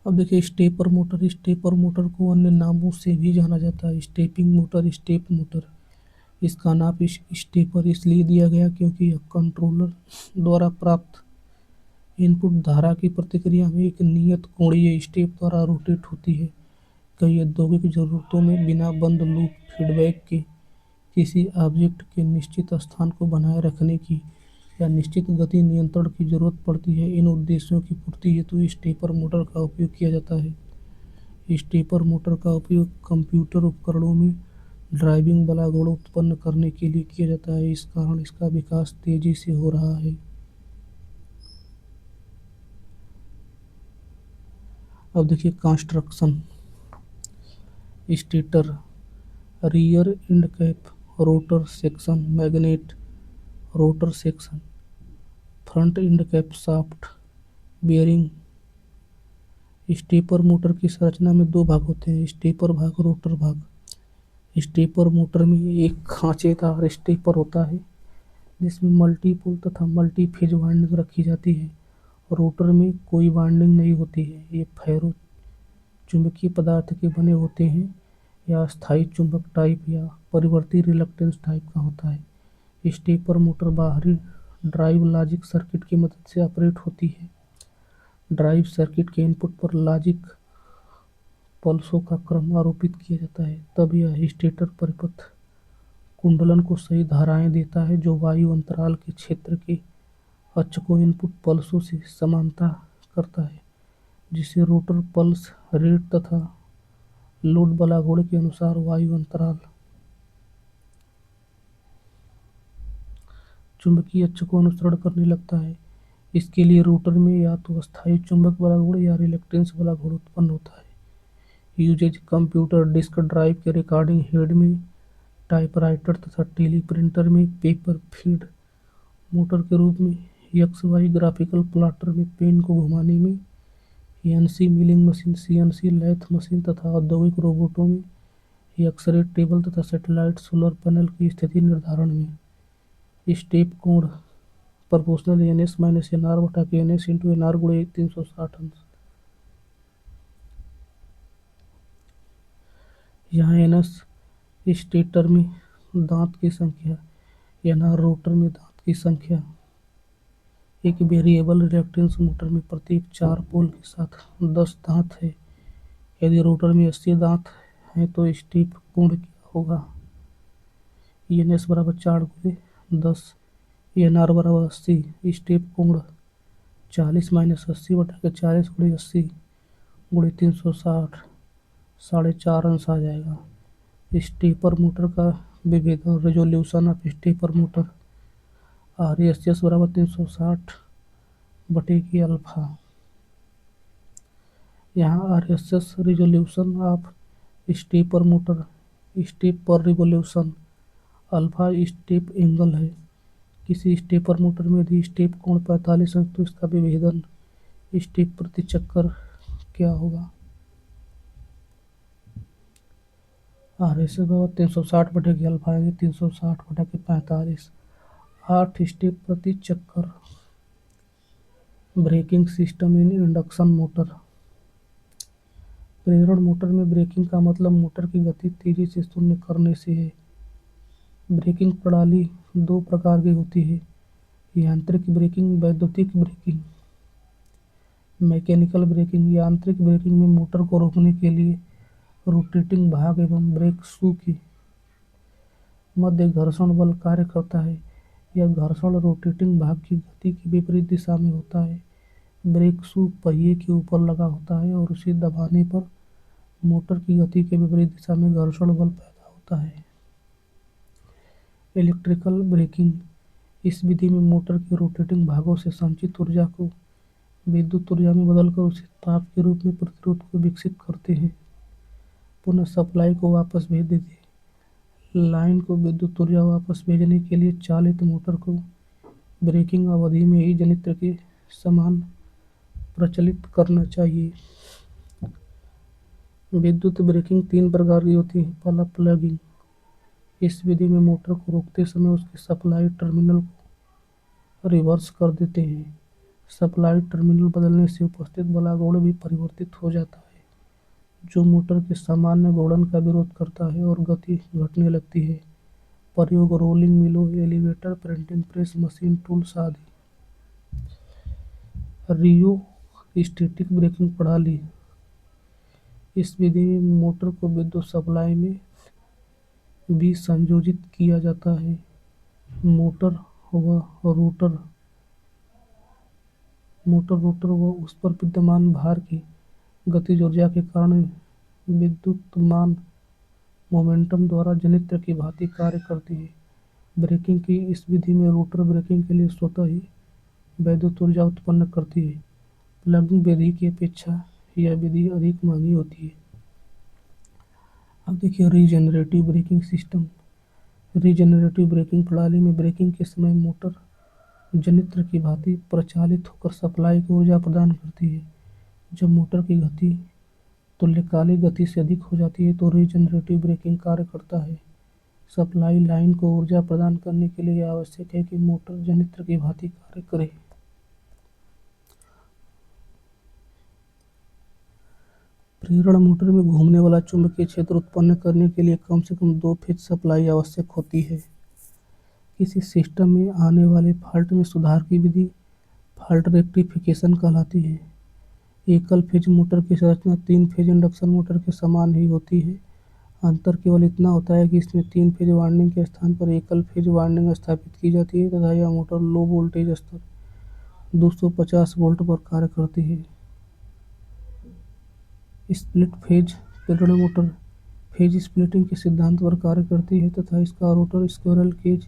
अब देखिए stepper motor को अन्य नामों से भी जाना जाता है। Stepping motor, step motor. इसका नाम स्टेपर इसलिए दिया गया क्योंकि यह कंट्रोलर द्वारा प्राप्त इनपुट धारा की प्रतिक्रिया में एक नियत कोणीय स्टेप द्वारा रोटेट होती है। कई औद्योगिक ज़रूरतों में बिना बंद लूप फीडबैक के किसी ऑब्जेक्ट के निश्चित स्थान को बनाए रखने की या निश्चित गति नियंत्रण की जरूरत पड़ती है। इन उद्देश्यों की पूर्ति हेतु स्टेपर मोटर का उपयोग किया जाता है। स्टेपर मोटर का उपयोग कंप्यूटर उपकरणों में ड्राइविंग बल गुण उत्पन्न करने के लिए किया जाता है। इस कारण इसका विकास तेजी से हो रहा है। अब देखिए construction. Stator, rear and cap, rotor section, magnet, rotor section, front end cap shaft, bearing. Stepper motor की संरचना में दो भाग होते हैं, स्टेपर भाग, रोटर भाग। स्टेपर मोटर में एक खांचेदार स्टेपर होता है जिसमें मल्टीपोल तथा मल्टी फेज वाइंडिंग रखी जाती है। रोटर में कोई वाइंडिंग नहीं होती है। ये फेरो चुंबकीय पदार्थ के बने होते हैं या स्थायी चुंबक टाइप या परिवर्ती रिलक्टेंस टाइप का होता है। स्टेपर मोटर बाहरी ड्राइव लॉजिक सर्किट की मदद से ऑपरेट होती है। ड्राइव सर्किट के इनपुट पर लॉजिक पल्सों का क्रम आरोपित किया जाता है, तब यह स्टेटर परिपथ कुंडलन को सही धाराएं देता है जो वायु अंतराल के क्षेत्र के अक्ष को इनपुट पल्सों से समानता करता है, जिसे रोटर पल्स रेट तथा लोड बलागुण के अनुसार वायु अंतराल चुंबकीय अक्ष को अनुसरण करने लगता है। इसके लिए रोटर में या तो अस्थायी चुंबक बलागुण या रिलक्टेंस बलागुण उत्पन्न होता है। यूजेज कंप्यूटर डिस्क ड्राइव के रिकॉर्डिंग हेड में, टाइपराइटर तथा टेली प्रिंटर में पेपर फीड मोटर के रूप में, एक्स वाई ग्राफिकल प्लॉटर में पेन को घुमाने में, NC milling machine, CNC lathe machine तथा औद्योगिक रोबोटों में, एक्स-रे टेबल तथा सैटेलाइट सोलर पैनल की स्थिति निर्धारण में। स्टेप कोण proportional N S minus N R बटा के N S into N R गुणे 360 अंश। यहाँ एन एस स्टेटर में दांत की संख्या, एन आर रोटर में दांत की संख्या। एक वेरिएबल रिलक्टेंस मोटर में प्रत्येक 4 पोल के साथ 10 दांत है। यदि रोटर में 80 दांत हैं तो स्टेप कोण क्या होगा? एन एस बराबर 4 गुणे 10, एन आर बराबर 80। स्टेप कोण 40 माइनस 80 बटा के 40 गुणे 80 गुणे 360, 4.5 अंश आ जाएगा। स्टेपर मोटर का विभेदन, resolution of stepper motor, R S S बराबर 360 बटे की अल्फा। यहाँ R S S resolution of stepper motor, step per revolution, alpha step angle है। किसी स्टेपर मोटर में यदि स्टेप कोण 45 अंश तो इसका विभेदन स्टेप प्रति चक्कर क्या होगा? आर एस एस बराबर 360 बटे की अल्फा यानी 360 बटा के 45, 8 स्टेप प्रति चक्कर। Braking system in induction motor. प्रेरण मोटर में ब्रेकिंग का मतलब मोटर की गति तेजी से शून्य करने से है। ब्रेकिंग प्रणाली दो प्रकार की होती है, यांत्रिक ब्रेकिंग, वैद्युतिक ब्रेकिंग। Mechanical braking. यांत्रिक ब्रेकिंग में मोटर को रोकने के लिए रोटेटिंग भाग एवं ब्रेक शू के मध्य घर्षण बल कार्य करता है। यह घर्षण रोटेटिंग भाग की गति की विपरीत दिशा में होता है। ब्रेक शू पहिए के ऊपर लगा होता है और उसे दबाने पर मोटर की गति के विपरीत दिशा में घर्षण बल पैदा होता है। Electrical braking. इस विधि में मोटर के रोटेटिंग भागों से संचित ऊर्जा को विद्युत ऊर्जा में बदलकर उसे ताप के रूप में प्रतिरोध को विकसित करते हैं, पुनः सप्लाई को वापस भेज देते हैं। लाइन को विद्युत ऊर्जा वापस भेजने के लिए चालित मोटर को ब्रेकिंग अवधि में ही जनित्र के समान प्रचलित करना चाहिए। विद्युत ब्रेकिंग 3 प्रकार की होती है। पहला, प्लगिंग। इस विधि में मोटर को रोकते समय उसके सप्लाई टर्मिनल को रिवर्स कर देते हैं। सप्लाई टर्मिनल बदलने से उपस्थित बलागुण भी परिवर्तित हो जाता है, जो मोटर के सामान्य घूर्णन का विरोध करता है और गति घटने लगती है। प्रयोग रोलिंग मिलों, elevator, printing press machine, tools आदि। रियोस्टेटिक ब्रेकिंग प्रणाली। इस विधि में मोटर को विद्युत सप्लाई में भी संयोजित किया जाता है। मोटर व उस पर विद्यमान भार की गतिज ऊर्जा के कारण विद्युतमान मोमेंटम द्वारा जनित्र की भांति कार्य करती है। ब्रेकिंग की इस विधि में रोटर ब्रेकिंग के लिए स्वतः ही विद्युत ऊर्जा उत्पन्न करती है। प्लगिंग विधि की अपेक्षा यह विधि अधिक महंगी होती है। अब देखिए regenerative braking system. Regenerative braking प्रणाली में ब्रेकिंग के समय मोटर जनित्र की भांति प्रचालित होकर सप्लाई को ऊर्जा प्रदान करती है। जब मोटर की गति तुल्यकालिक गति से अधिक हो जाती है तो रीजेनरेटिव ब्रेकिंग कार्य करता है। सप्लाई लाइन को ऊर्जा प्रदान करने के लिए आवश्यक है कि मोटर जनित्र की भांति कार्य करे। प्रेरण मोटर में घूमने वाला चुंबकीय क्षेत्र उत्पन्न करने के लिए कम से कम 2 फेज सप्लाई आवश्यक होती है। किसी सिस्टम में आने वाले फॉल्ट में सुधार की विधि फॉल्ट रेक्टिफिकेशन कहलाती है। एकल फेज मोटर की संरचना 3 फेज इंडक्शन मोटर के समान ही होती है। अंतर केवल इतना होता है कि इसमें 3 फेज वाइंडिंग के स्थान पर एकल फेज वाइंडिंग स्थापित की जाती है तथा यह मोटर लो वोल्टेज स्तर 250 वोल्ट पर कार्य करती है। स्प्लिट फेज प्रेरण मोटर फेज स्प्लिटिंग के सिद्धांत पर कार्य करती है तथा इसका रोटर स्क्विरल केज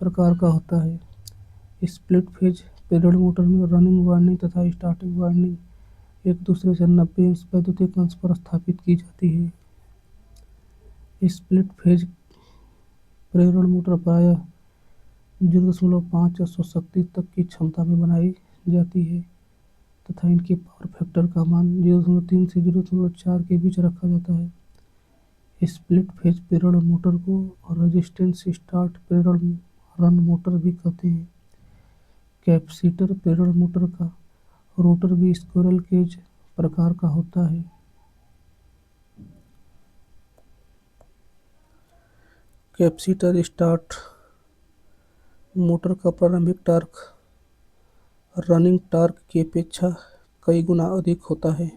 प्रकार का होता है। स्प्लिट फेज प्रेरण मोटर में रनिंग वाइंडिंग तथा स्टार्टिंग वाइंडिंग एक दूसरे से 90 अंश वैद्युतिक अंश पर स्थापित की जाती है। स्प्लिट फेज प्रेरण मोटर प्रायः 0.5 अश्व शक्ति तक की क्षमता में बनाई जाती है तथा इनके पावर फैक्टर का मान 0.3 से 0.4 के बीच रखा जाता है। स्प्लिट फेज प्रेरण मोटर को रेजिस्टेंस स्टार्ट प्रेरण रन मोटर भी कहते हैं। कैपेसिटर प्रेरण मोटर का रोटर भी स्क्विरल केज प्रकार का होता है। कैपेसिटर स्टार्ट मोटर का प्रारंभिक टॉर्क रनिंग टॉर्क की अपेक्षा कई गुना अधिक होता है।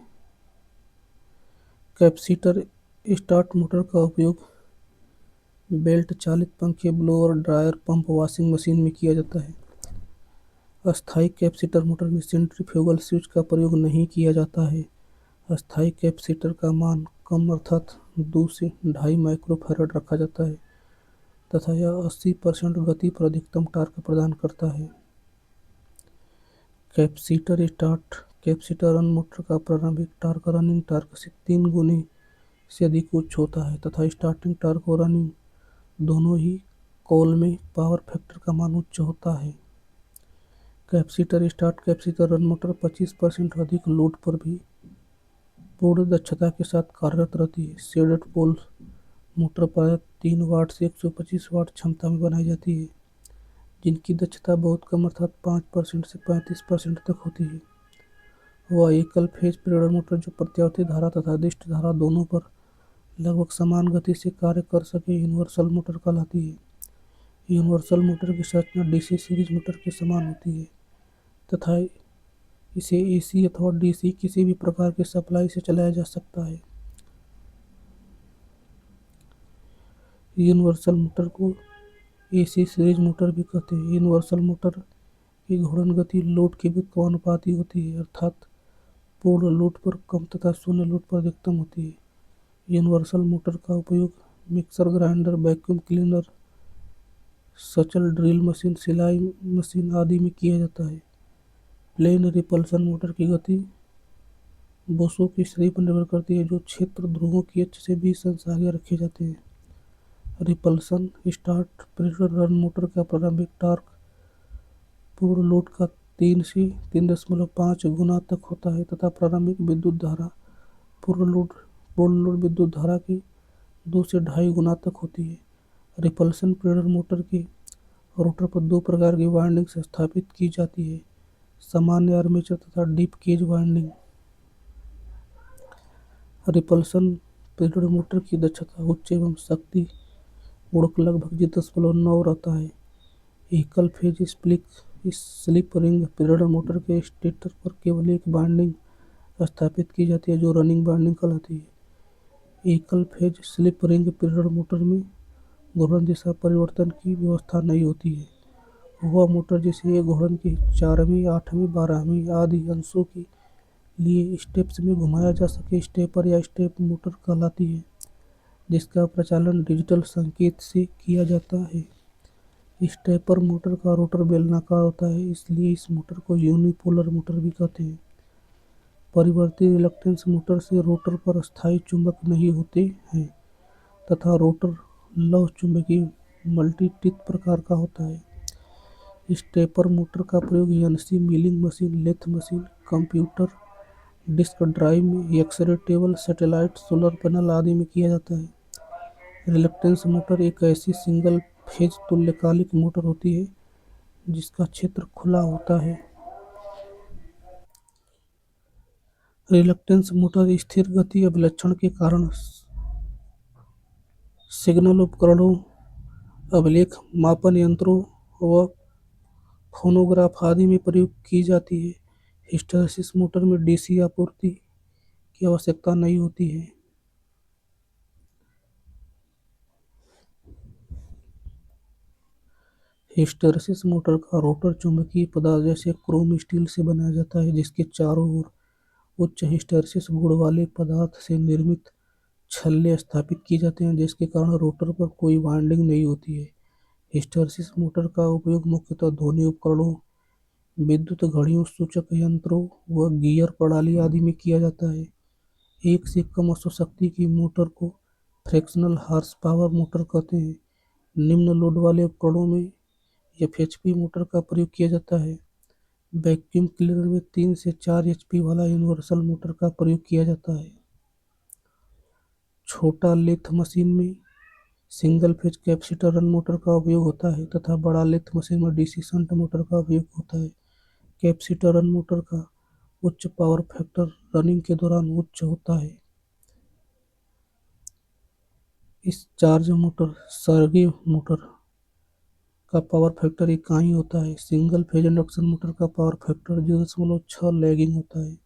कैपेसिटर स्टार्ट मोटर का उपयोग बेल्ट चालित पंखे, blower, dryer, pump, washing machine में किया जाता है। अस्थायी कैपेसिटर मोटर में सेंट्रीफ्यूगल स्विच का प्रयोग नहीं किया जाता है। अस्थायी कैपेसिटर का मान कम अर्थात 2 से 2.5 माइक्रोफैराड रखा जाता है तथा यह 80% गति पर अधिकतम टॉर्क प्रदान करता है। Capacitor start capacitor run motor का प्रारंभिक टॉर्क रनिंग टॉर्क से 3 गुने से अधिक उच्च होता है तथा स्टार्टिंग टॉर्क और रनिंग दोनों ही कॉल में पावर फैक्टर का मान उच्च होता है। Capacitor start capacitor run motor 25% अधिक लोड पर भी पूर्ण दक्षता के साथ कार्यरत रहती है। शेडेड पोल मोटर प्रायः 3 वाट से 125 वाट क्षमता में बनाई जाती है, जिनकी दक्षता बहुत कम अर्थात 5% से 35% तक होती है। वह एकल फेज प्रेरण मोटर जो प्रत्यावर्ती धारा तथा दिष्ट धारा दोनों पर लगभग समान गति से कार्य कर सके यूनिवर्सल मोटर कहलाती है। यूनिवर्सल मोटर की संरचना डीसी सीरीज मोटर के समान होती है तथा इसे एसी अथवा डीसी किसी भी प्रकार के सप्लाई से चलाया जा सकता है। यूनिवर्सल मोटर को एसी सीरीज मोटर भी कहते हैं। यूनिवर्सल मोटर की घूर्णन गति लोड के व्युत्क्रमानुपाती होती है अर्थात पूर्ण लोड पर कम तथा शून्य लोड पर अधिकतम होती है। यूनिवर्सल मोटर का उपयोग मिक्सर ग्राइंडर, वैक्यूम क्लीनर, सचल ड्रिल मशीन, सिलाई मशीन आदि में किया जाता है। प्लेन रिपल्सन मोटर की गति बोसो की श्रेणी पर निर्भर करती है, जो क्षेत्र ध्रुवों की अक्ष से 20 अंश आगे रखे जाते हैं। रिपल्सन स्टार्ट प्रेरण रन मोटर का प्रारंभिक टॉर्क पूर्ण लोड का 3 से 3.5 गुना तक होता है तथा प्रारंभिक विद्युत धारा पूर्ण लोड विद्युत धारा की 2 से 2.5 गुना तक होती है। रिपल्सन प्रेरण मोटर के रोटर पर 2 प्रकार की वाइंडिंग्स स्थापित की जाती है। सामान्य आर्मेचर तथा डीप केज वाइंडिंग। रिपल्सन प्रेरण मोटर की दक्षता उच्च एवं शक्ति गुणक लगभग 10.9 रहता है। एकल फेज स्लिप रिंग प्रेरण मोटर के स्टेटर पर केवल एक वाइंडिंग स्थापित की जाती है जो रनिंग वाइंडिंग कहलाती है। एकल फेज स्लिप रिंग प्रेरण मोटर में घूर्णन दिशा परिवर्तन की व्यवस्था नहीं होती है। वह मोटर जिसे एक घूर्णन के 4वीं, 8वीं, 12वीं आदि अंशों के लिए स्टेप्स में घुमाया जा सके स्टेपर या स्टेप मोटर कहलाती है, जिसका प्रचालन डिजिटल संकेत से किया जाता है। स्टेपर मोटर का रोटर बेलनाकार होता है, इसलिए इस मोटर को यूनिपोलर मोटर भी कहते हैं। परिवर्ती रिलक्टेंस मोटर से रोटर पर स्थायी चुंबक नहीं होते हैं तथा रोटर लौह चुंबकीय मल्टी-टिथ प्रकार का होता है। स्टेपर मोटर का प्रयोग NC milling machine, lathe machine, computer disk drive में, X-ray table, satellite, solar panel आदि में किया जाता है। रिलक्टेंस मोटर एक ऐसी सिंगल फेज तुल्यकालिक मोटर होती है जिसका क्षेत्र खुला होता है। रिलक्टेंस मोटर स्थिर गति अभिलक्षण के कारण सिग्नल उपकरणों, अभिलेख मापन यंत्रों व फोनोग्राफ आदि में प्रयोग की जाती है। हिस्टैरिसीस मोटर में डीसी आपूर्ति की आवश्यकता नहीं होती है। हिस्टैरिसीस मोटर का रोटर चुंबकीय पदार्थ जैसे क्रोम स्टील से बनाया जाता है, जिसके चारों ओर उच्च हिस्टैरिसीस गुण वाले पदार्थ से निर्मित छल्ले स्थापित किए जाते हैं, जिसके कारण रोटर पर कोई वाइंडिंग नहीं होती है। हिस्टैरिसीस मोटर का उपयोग मुख्यतः ध्वनि उपकरणों, विद्युत घड़ियों, सूचक यंत्रों व गियर प्रणाली आदि में किया जाता है। एक से कम अश्वशक्ति की मोटर को फ्रैक्शनल हॉर्स पावर मोटर कहते हैं। निम्न लोड वाले उपकरणों में एफएचपी मोटर का प्रयोग किया जाता है। वैक्यूम क्लीनर में 3 से 4 एचपी वाला यूनिवर्सल मोटर का प्रयोग किया जाता है। छोटा लेथ मशीन में single phase capacitor run motor का उपयोग होता है तथा बड़ा लेथ मशीन में डीसी शंट मोटर का उपयोग होता है। कैपेसिटर रन मोटर का उच्च पावर फैक्टर रनिंग के दौरान उच्च होता है। इस चार्ज मोटर सर्गे मोटर का पावर फैक्टर इकाई होता है। सिंगल फेज इंडक्शन मोटर का पावर फैक्टर 0.6 लैगिंग होता है।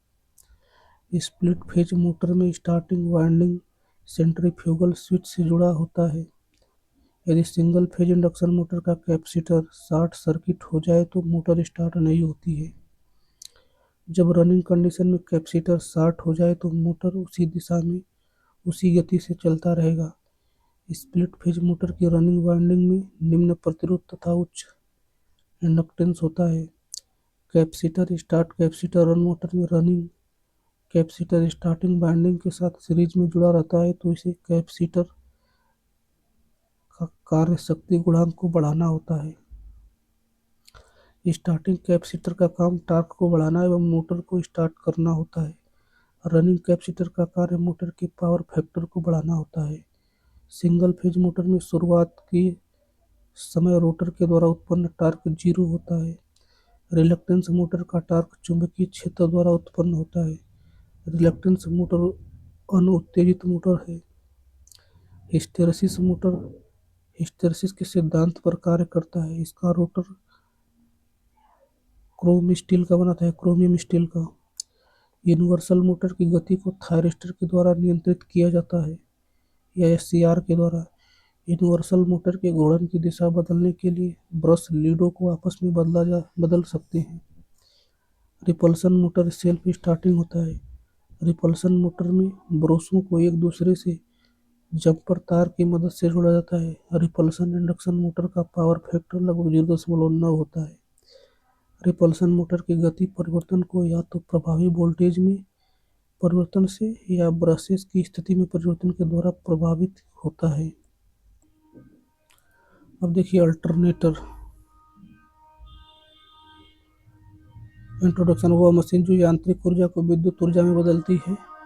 स्प्लिट फेज मोटर में स्टार्टिंग वाइंडिंग सेंट्रीफ्यूगल स्विच से जुड़ा होता है। यदि सिंगल फेज इंडक्शन मोटर का कैपेसिटर शॉर्ट सर्किट हो जाए तो मोटर स्टार्ट नहीं होती है। जब रनिंग कंडीशन में कैपेसिटर शॉर्ट हो जाए तो मोटर उसी दिशा में उसी गति से चलता रहेगा। स्प्लिट फेज मोटर की रनिंग वाइंडिंग में निम्न प्रतिरोध तथा उच्च इंडक्टेंस होता है। Capacitor start capacitor run motor में रनिंग कैपेसिटर स्टार्टिंग वाइंडिंग के साथ सीरीज में जुड़ा रहता है, तो इसे कैपेसिटर का कार्य शक्ति गुणांक को बढ़ाना होता है। स्टार्टिंग कैपेसिटर का काम टॉर्क को बढ़ाना एवं मोटर को स्टार्ट करना होता है। रनिंग कैपेसिटर का कार्य मोटर के पावर फैक्टर को बढ़ाना होता है। सिंगल फेज मोटर में शुरुआत के समय रोटर के द्वारा उत्पन्न टॉर्क 0 होता है। रिलक्टेंस मोटर का टॉर्क चुंबकीय क्षेत्र द्वारा उत्पन्न होता है। रिलक्टेंस मोटर अनुत्तेजित मोटर है। हिस्टैरिसीस मोटर हिस्टैरिसीस के सिद्धांत पर कार्य करता है। इसका रोटर क्रोम स्टील का बना था, क्रोमियम स्टील का। यूनिवर्सल मोटर की गति को थायरिस्टर के द्वारा नियंत्रित किया जाता है या एससीआर के द्वारा। यूनिवर्सल मोटर के घूर्णन की दिशा बदलने के लिए ब्रश लीडों को आपस में बदल सकते हैं। रिपल्सन मोटर सेल्फ स्टार्टिंग होता है। रिपल्सन मोटर में ब्रशों को एक दूसरे से जम्पर तार की मदद से जोड़ा जाता है। रिपल्सन इंडक्शन मोटर का पावर फैक्टर लगभग 0.9 होता है। रिपल्सन मोटर की गति परिवर्तन को या तो प्रभावी वोल्टेज में परिवर्तन से या ब्रशेस की स्थिति में परिवर्तन के द्वारा प्रभावित होता है। अब देखिए अल्टरनेटर। इंट्रोडक्शन। वह मशीन जो यांत्रिक ऊर्जा को विद्युत ऊर्जा में बदलती है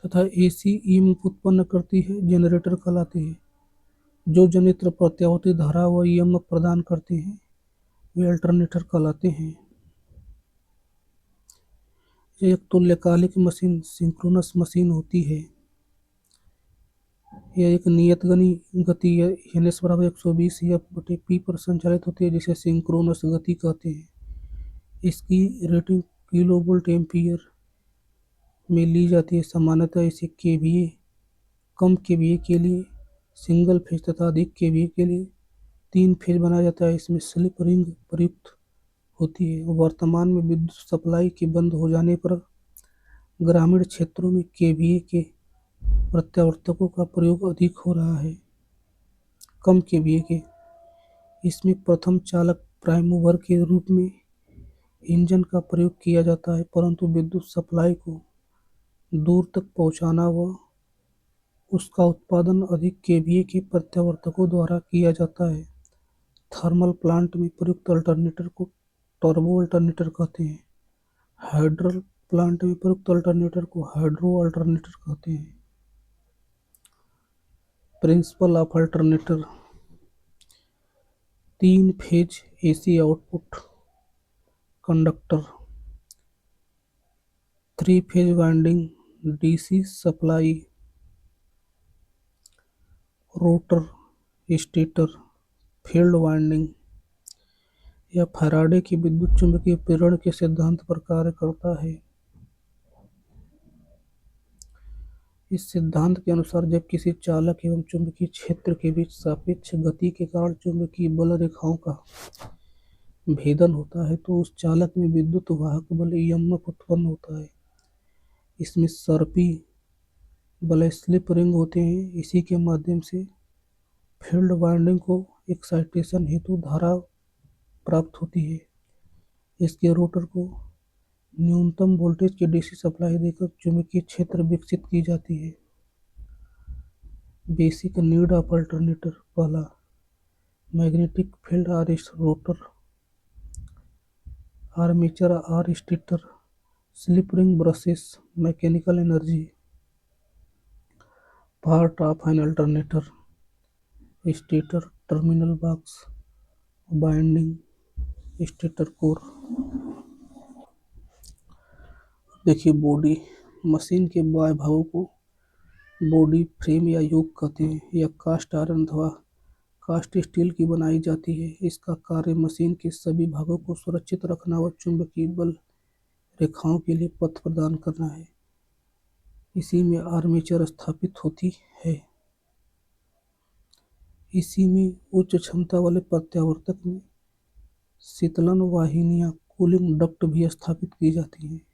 तथा एसी ईएमएफ उत्पन्न करती है, जनरेटर कहलाती है। जो जनित्र प्रत्यावर्ती धारा व ईएमएफ प्रदान करते हैं। वे अल्टरनेटर कहलाते हैं। ये एक तुल्यकालिक मशीन सिंक्रोनस मशीन होती है। यह एक नियतगनी गति एन एस बराबर 120 एफ बटे पी पर संचालित होती है, जिसे सिंक्रोनस गति कहते हैं। इसकी रेटिंग किलो वोल्ट एम्पीयर में ली जाती है। सामान्यतः इसे केवीए, कम केवीए के लिए सिंगल फेज तथा अधिक केवीए के लिए 3 फेज बनाया जाता है। इसमें स्लिप रिंग प्रयुक्त होती है। वर्तमान में विद्युत सप्लाई के बंद हो जाने पर ग्रामीण क्षेत्रों में केवीए के प्रत्यावर्तकों का प्रयोग अधिक हो रहा है, कम केवीए के। इसमें प्रथम चालक प्राइम मूवर के रूप में इंजन का प्रयोग किया जाता है, परंतु विद्युत सप्लाई को दूर तक पहुंचाना व उसका उत्पादन अधिक केवीए के प्रत्यावर्तकों द्वारा किया जाता है। थर्मल प्लांट में प्रयुक्त अल्टरनेटर को टर्बो अल्टरनेटर कहते हैं। हाइड्रल प्लांट में प्रयुक्त अल्टरनेटर को हाइड्रो अल्टरनेटर कहते हैं। Principle of alternator: 3 phase AC output conductor, 3 phase winding DC supply, rotor, stator, field winding. यह फैराडे के विद्युत चुम्बकीय प्रेरण के सिद्धांत पर कार्य करता है। इस सिद्धांत के अनुसार जब किसी चालक एवं चुंबकीय क्षेत्र के बीच सापेक्ष गति के कारण चुंबकीय बल रेखाओं का भेदन होता है तो उस चालक में विद्युत वाहक बल ईएमएफ उत्पन्न होता है। इसमें सर्पी बल स्लिप रिंग होते हैं। इसी के माध्यम से फील्ड वाइंडिंग को एक्साइटेशन हेतु धारा प्राप्त होती है। इसके रोटर को न्यूनतम वोल्टेज की डीसी सप्लाई देकर चुंबकीय क्षेत्र विकसित की जाती है। बेसिक नीड ऑफ अल्टरनेटर: पहला, magnetic field or rotor, armature or stator, slip ring brushes, mechanical energy. Part of an alternator: stator terminal box, winding, stator core. देखिए बॉडी, मशीन के बाह्य भागों को बॉडी फ्रेम या योक कहते हैं। यह कास्ट आयरन अथवा कास्ट स्टील की बनाई जाती है। इसका कार्य मशीन के सभी भागों को सुरक्षित रखना व चुंबकीय बल रेखाओं के लिए पथ प्रदान करना है। इसी में आर्मेचर स्थापित होती है। इसी में उच्च क्षमता वाले प्रत्यावर्तक में शीतलन वाहिनियां कूलिंग डक्ट भी स्थापित की जाती हैं।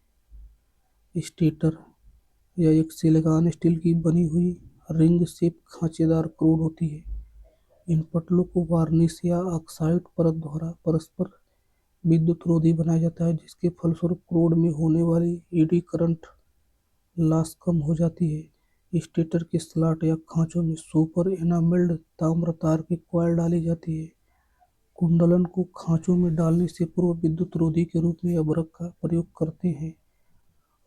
स्टेटर: यह एक सिलिकॉन स्टील की बनी हुई रिंग शेप खांचेदार क्रोड होती है। इन पटलों को वार्निश या ऑक्साइड परत द्वारा परस्पर विद्युत रोधी बनाया जाता है, जिसके फलस्वरूप क्रोड में होने वाली एडी करंट लॉस कम हो जाती है। स्टेटर के स्लॉट या खांचों में सुपर एनामेल्ड ताम्र तार की कॉइल डाली जाती है। कुंडलन को खांचों में डालने से पूर्व विद्युत रोधी के रूप में अभ्रक का प्रयोग करते हैं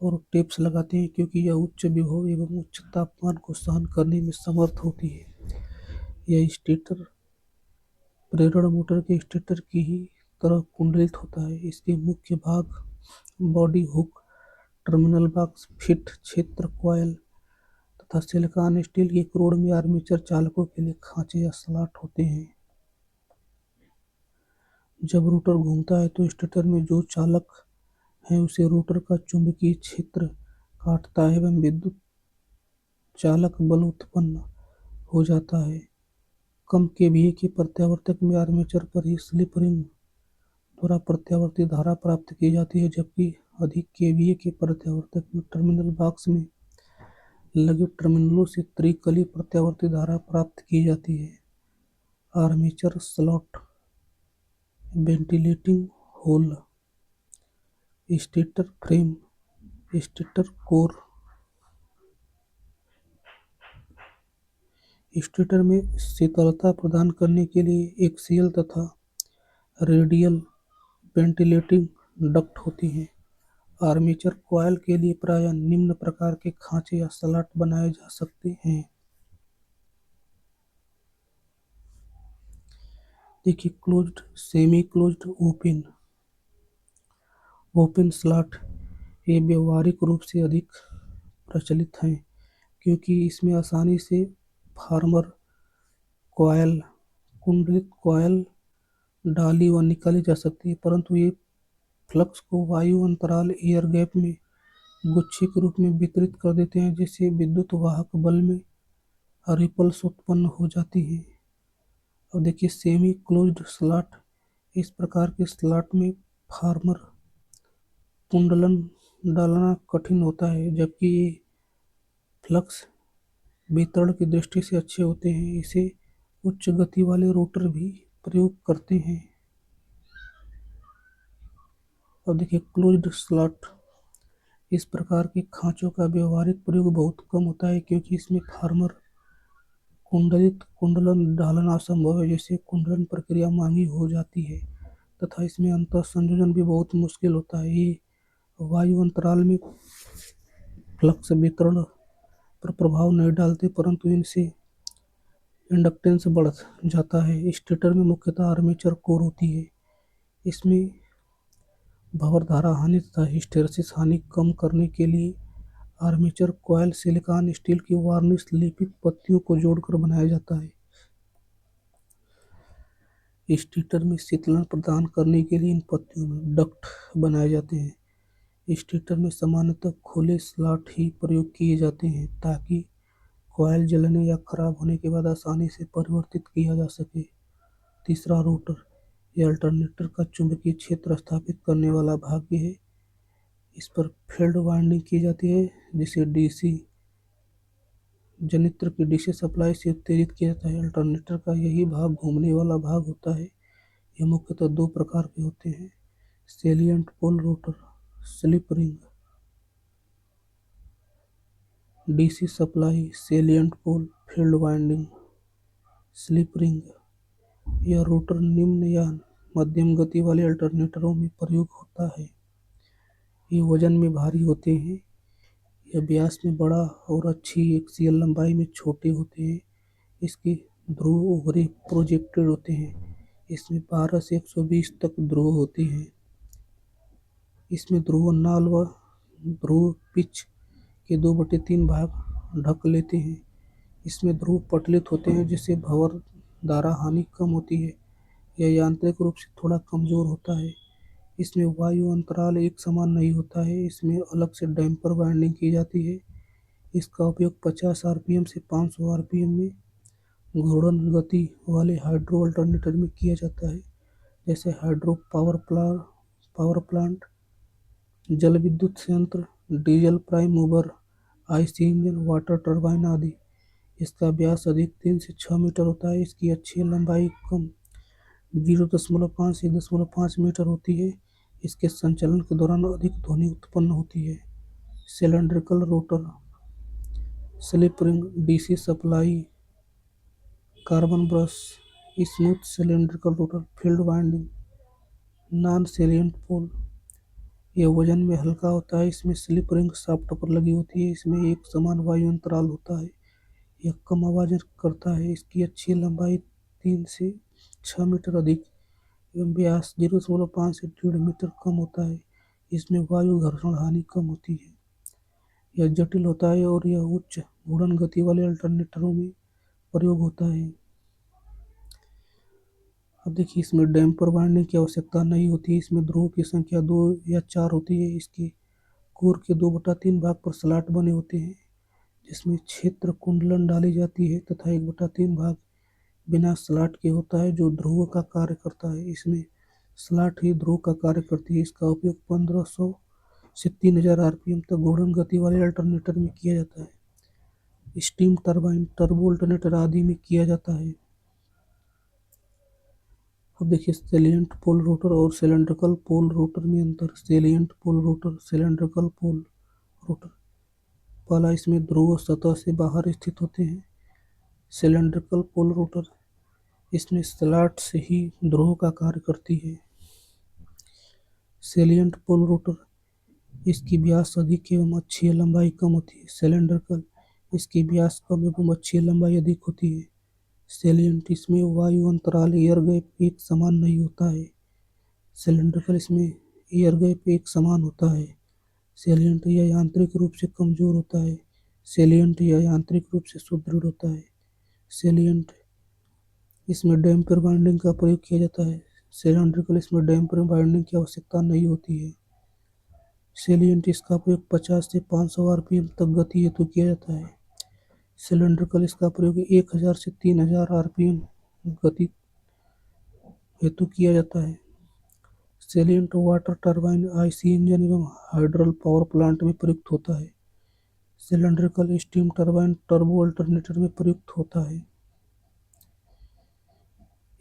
और टेप्स लगाते हैं, क्योंकि यह उच्च विभव एवं उच्च तापमान को सहन करने में समर्थ होती है। यह स्टेटर प्रेरण मोटर के स्टेटर की ही तरह कुंडलित होता है। इसके मुख्य भाग body, hook, terminal box, fit, क्षेत्र, कॉइल तथा सिलिकॉन स्टील की क्रोड में आर्मेचर चालकों के लिए खांचे या स्लॉट होते हैं। जब रोटर घूमता है तो स्टेटर में जो चालक है उसे रोटर का चुंबकीय क्षेत्र काटता है एवं विद्युत चालक बल उत्पन्न हो जाता है। कम केवीए के प्रत्यावर्तक में आर्मेचर पर ही स्लिप रिंग द्वारा प्रत्यावर्ती धारा प्राप्त की जाती है, जबकि अधिक केवीए के प्रत्यावर्तक में टर्मिनल बॉक्स में लगे टर्मिनलों से त्रिकली प्रत्यावर्ती धारा प्राप्त की जाती है। Armature slot, ventilating hole, stator frame, stator core. Stator में शीतलता प्रदान करने के लिए एक्सियल तथा रेडियल वेंटिलेटिंग डक्ट होती हैं। आर्मेचर कॉइल के लिए प्रायः निम्न प्रकार के खांचे या स्लॉट बनाए जा सकते हैं। देखिए closed, semi closed, open. Open slot ये व्यवहारिक रूप से अधिक प्रचलित हैं क्योंकि इसमें आसानी से फार्मर कॉयल, कुंडलित कॉयल डाली व निकाली जा सकती है, परंतु ये फ्लक्स को वायु अंतराल एयर गैप में गुच्छे के रूप में वितरित कर देते हैं, जिससे विद्युत वाहक बल में रिपल्स उत्पन्न हो जाती है। अब देखिए सेमी क्लोज्ड स्लॉट, इस प्रकार के स्लॉट में फार्मर कुंडलन डालना कठिन होता है, जबकि ये फ्लक्स वितरण की दृष्टि से अच्छे होते हैं। इसे उच्च गति वाले रोटर भी प्रयोग करते हैं। अब देखिए क्लोज्ड स्लॉट, इस प्रकार के खांचों का व्यवहारिक प्रयोग बहुत कम होता है क्योंकि इसमें फार्मर कुंडलित कुंडलन डालना असंभव है, जिससे कुंडलन प्रक्रिया महंगी हो जाती है तथा इसमें अंतर संयोजन भी बहुत मुश्किल होता है। ये वायु अंतराल में फ्लक्स वितरण पर प्रभाव नहीं डालते, परंतु इनसे इंडक्टेंस बढ़ जाता है। स्टेटर में मुख्यतः आर्मेचर कोर होती है। इसमें भंवर धारा हानि तथा हिस्टैरिसीस हानि कम करने के लिए आर्मेचर कॉइल सिलिकॉन स्टील की वार्निश लेपित पत्तियों को जोड़कर बनाया जाता है। स्टेटर में शीतलन प्रदान करने के लिए इन पत्तियों में डक्ट बनाए जाते हैं। स्टेटर में सामान्यतः खुले स्लॉट ही प्रयोग किए जाते हैं ताकि कॉइल जलने या खराब होने के बाद आसानी से परिवर्तित किया जा सके। तीसरा रोटर, यह अल्टरनेटर का चुंबकीय क्षेत्र स्थापित करने वाला भाग है। इस पर फील्ड वाइंडिंग की जाती है जिसे डीसी जनित्र की डीसी सप्लाई से उत्तेजित किया जाता है। अल्टरनेटर का यही भाग घूमने वाला भाग होता है। ये मुख्यतः दो प्रकार के होते हैं: salient pole rotor, slip ring. DC supply, salient pole, field winding, slip ring. यह रोटर निम्न या मध्यम गति वाले अल्टरनेटरों में प्रयोग होता है। ये वजन में भारी होते हैं। यह व्यास में बड़ा और अच्छी एक्सियल लंबाई में छोटे होते हैं। इसके ध्रुव ओहरे प्रोजेक्टेड होते हैं। इसमें 12 से 120 तक ध्रुव होते हैं। इसमें ध्रुव नाल व ध्रुव पिच के 2/3 भाग ढक लेते हैं। इसमें ध्रुव पटलित होते हैं जिससे भंवर धारा हानि कम होती है। यह यांत्रिक रूप से थोड़ा कमजोर होता है। इसमें वायु अंतराल एक समान नहीं होता है। इसमें अलग से डैम्पर वाइंडिंग की जाती है। इसका उपयोग 50 आरपीएम से 500 आरपीएम में घूर्णन गति वाले हाइड्रो अल्टरनेटर में किया जाता है, जैसे हाइड्रो पावर प्लांट, जल विद्युत संयंत्र, diesel prime mover, IC engine, water turbine आदि। इसका व्यास अधिक 3 से 6 मीटर होता है। इसकी अच्छी लंबाई कम 0.5 से 1.5 मीटर होती है। इसके संचालन के दौरान अधिक ध्वनि उत्पन्न होती है। Cylindrical rotor, slip ring, DC supply, carbon brush, smooth cylindrical rotor, field winding, non salient pole. यह वजन में हल्का होता है। इसमें स्लिप रिंग शाफ्ट पर लगी होती है। इसमें एक समान वायु अंतराल होता है। यह कम आवाज करता है। इसकी अच्छी लंबाई 3 से 6 मीटर अधिक एवं व्यास 0.5 से 1.5 मीटर कम होता है। इसमें वायु घर्षण हानि कम होती है। यह जटिल होता है और यह उच्च घूर्णन गति वाले अल्टरनेटरों में प्रयोग होता है। अब देखिए इसमें डैम्पर वाइंडिंग की आवश्यकता नहीं होती है। इसमें ध्रुव की संख्या 2 या 4 होती है। इसके कोर के 2/3 भाग पर स्लॉट बने होते हैं जिसमें क्षेत्र कुंडलन डाली जाती है तथा 1/3 भाग बिना स्लॉट के होता है जो ध्रुव का कार्य करता है। इसमें स्लॉट ही ध्रुव का कार्य करती है। इसका उपयोग 1500 से 3000 आरपीएम तक घूर्णन गति वाले अल्टरनेटर में किया जाता है। स्टीम टरबाइन, टर्बो अल्टरनेटर आदि में किया जाता है। अब देखिए सेलिएंट पोल रोटर और सिलेंड्रिकल पोल रोटर में अंतर। Salient pole rotor, cylindrical pole rotor. पहला, इसमें ध्रुव सतह से बाहर स्थित होते हैं। सिलेंड्रिकल पोल रोटर, इसमें स्लॉट से ही ध्रुव का कार्य करती है। सेलिएंट पोल रोटर, इसकी व्यास अधिक एवं अक्षीय लंबाई कम होती है। सिलेंड्रिकल, इसकी व्यास कम एवं अक्षीय लंबाई अधिक होती है। सेलियंट इसमें वायु अंतराल एयर गैप एक समान नहीं होता है। सिलिंड्रिकल इसमें एयर गैप एक समान होता है। सेलियंट यह यांत्रिक रूप से कमजोर होता है। सेलियंट यह यांत्रिक रूप से सुदृढ़ होता है। सेलियंट इसमें डैम्पर बाइंडिंग का प्रयोग किया जाता है। सिलिंड्रिकल इसमें डैम्पर बाइंडिंग की आवश्यकता नहीं होती है। सेलियंट इसका प्रयोग 50 से 500 आरपीएम तक गति हेतु किया जाता है। सिलिंड्रिकल इसका प्रयोग 1000 से 3000 आरपीएम गति हेतु किया जाता है। Salient water turbine, IC engine एवं हाइड्रल पावर प्लांट में प्रयुक्त होता है। Cylindrical steam turbine turbo alternator में प्रयुक्त होता है।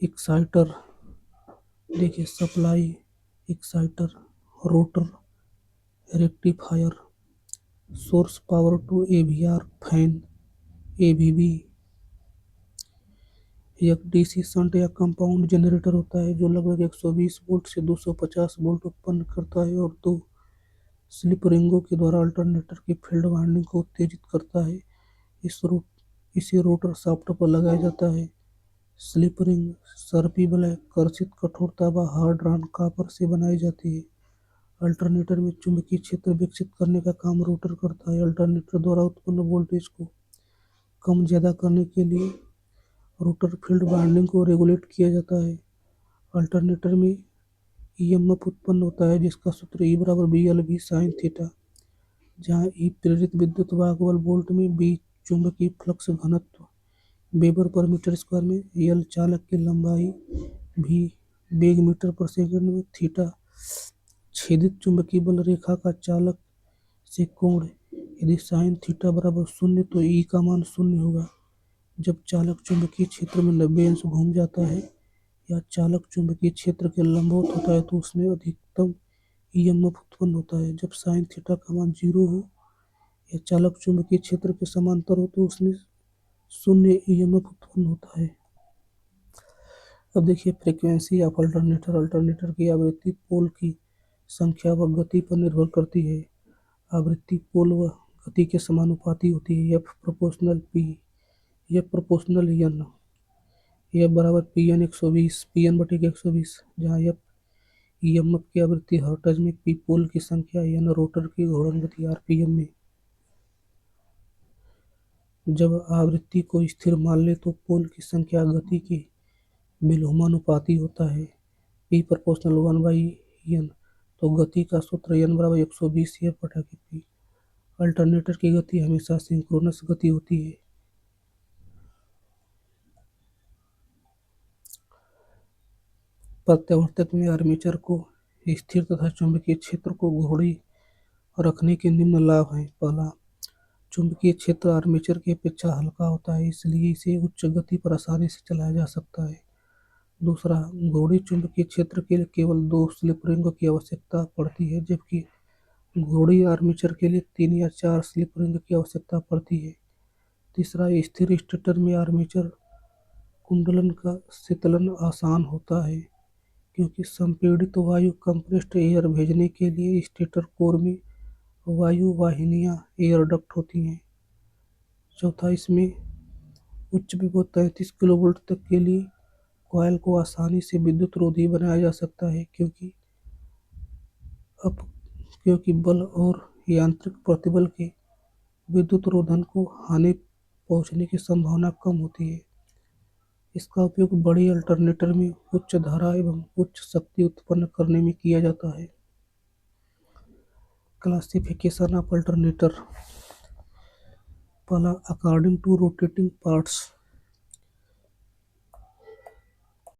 एक्साइटर देखिए supply, exciter, rotor, rectifier, source power to AVR, fan, AVB. एक डीसी शंट या कंपाउंड जनरेटर होता है जो लगभग 120 वोल्ट से 250 वोल्ट उत्पन्न करता है और दो स्लिप रिंगों के द्वारा अल्टरनेटर की फील्ड वाइंडिंग को उत्तेजित करता है। इसे रोटर शाफ्ट पर लगाया जाता है। स्लिप रिंग सर्पी ब्लैक कर्षित कठोरता व हार्ड रॉन कॉपर से बनाई जाती है। अल्टरनेटर में चुंबकीय क्षेत्र विकसित करने का काम रोटर करता है। अल्टरनेटर द्वारा उत्पन्न वोल्टेज को कम ज्यादा करने के लिए रोटर फील्ड वाइंडिंग को रेगुलेट किया जाता है। अल्टरनेटर में ईएमएफ उत्पन्न होता है जिसका सूत्र E बराबर BL साइन थीटा, जहाँ E प्रेरित विद्युत वाहक बल वोल्ट में, B चुंबकीय फ्लक्स घनत्व वेबर पर मीटर स्क्वायर में, L चालक की लंबाई, V वेग मीटर पर सेकंड में, थीटा छेदित चुंबकीय बल रेखा का चालक से कोण। यदि साइन थीटा बराबर 0 तो E का मान 0 होगा। जब चालक चुंबकीय क्षेत्र में 90 अंश घूम जाता है या चालक चुंबकीय क्षेत्र के लंबवत होता है तो उसमें अधिकतम ईएमएफ उत्पन्न होता है। जब साइन थीटा का मान 0 हो या चालक चुंबकीय क्षेत्र के समांतर हो तो उसमें 0 ईएमएफ उत्पन्न होता है। अब देखिए फ्रीक्वेंसी ऑफ अल्टरनेटर। अल्टरनेटर की आवृत्ति पोल की संख्या व गति पर निर्भर करती है। आवृत्ति पोल व गति के समानुपाती होती है। F proportional P, F proportional N, F बराबर पी एन 120, पी एन बटे 120, जहाँ एफ ईएमएफ की आवृत्ति हर्ट्ज में, पी पोल की संख्या, एन रोटर की घूर्णन गति आरपीएम में। जब आवृत्ति को स्थिर मान ले तो पोल की संख्या गति के विलोमानुपाती होता है। पी प्रोपोर्शनल 1/n, तो गति का सूत्र एन बराबर 120 एफ बटा के पी। अल्टरनेटर की गति हमेशा सिंक्रोनस गति होती है। प्रत्यावर्तक में आर्मेचर को स्थिर तथा चुंबकीय क्षेत्र को घोड़ी रखने के निम्न लाभ हैं। पहला, चुंबकीय क्षेत्र आर्मेचर की अपेक्षा हल्का होता है इसलिए इसे उच्च गति पर आसानी से चलाया जा सकता है। दूसरा, घोड़ी चुंबकीय क्षेत्र के लिए केवल 2 स्लिप रिंगों की आवश्यकता पड़ती है जबकि घोड़ी आर्मेचर के लिए 3 या 4 स्लिप रिंग की आवश्यकता पड़ती है। तीसरा, स्थिर स्टेटर में आर्मेचर कुंडलन का शीतलन आसान होता है क्योंकि संपीड़ित वायु कंप्रेस्ड एयर भेजने के लिए स्टेटर कोर में वायु वाहिनियां एयर डक्ट होती हैं। चौथा, इसमें उच्च विभव 33 किलोवोल्ट तक के लिए कॉइल को आसानी से विद्युत रोधी बनाया जा सकता है क्योंकि बल और यांत्रिक प्रतिबल के विद्युत रोधन को हानि पहुंचने की संभावना कम होती है। इसका उपयोग बड़े अल्टरनेटर में उच्च धारा एवं उच्च शक्ति उत्पन्न करने में किया जाता है। Classification of alternator. पहला, अकॉर्डिंग टू रोटेटिंग पार्ट्स।